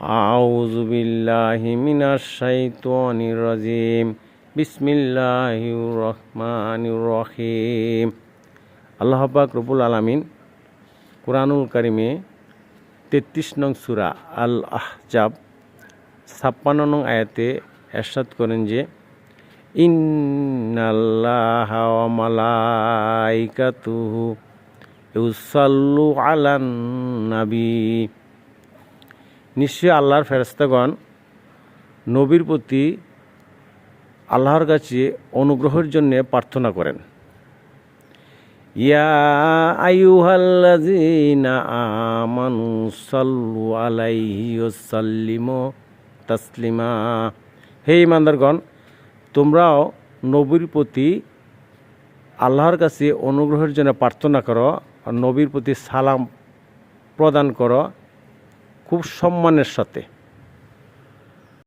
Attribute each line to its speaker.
Speaker 1: আউযু বিল্লাহি মিনাশ শাইতানির রাজিম। বিসমিল্লাহির রহমানির রহিম। আল্লাহ পাক রব্বুল আলামিন কুরআনুল কারিমে 33 নং সূরা আল আহজাব 56 নং আয়াতে ইরশাদ করেন যে ইন্নাল্লাহা ওয়া মালাইকাতুহু ইউসাল্লু আলান নবী, নিশ্চয় আল্লাহর ফেরেশতাগণ নবীর প্রতি আল্লাহর কাছে অনুগ্রহের জন্য প্রার্থনা করেন। ইয়া আইয়ুহাল্লাযীনা আমানু সাল্লু আলাইহি ওয়া সাল্লিমু তাসলিমা, হে ঈমানদারগণ, তোমরাও নবীর প্রতি আল্লাহর কাছে অনুগ্রহের জন্য প্রার্থনা করো আর নবীর প্রতি সালাম প্রদান করো খুব সম্মানের সাথে।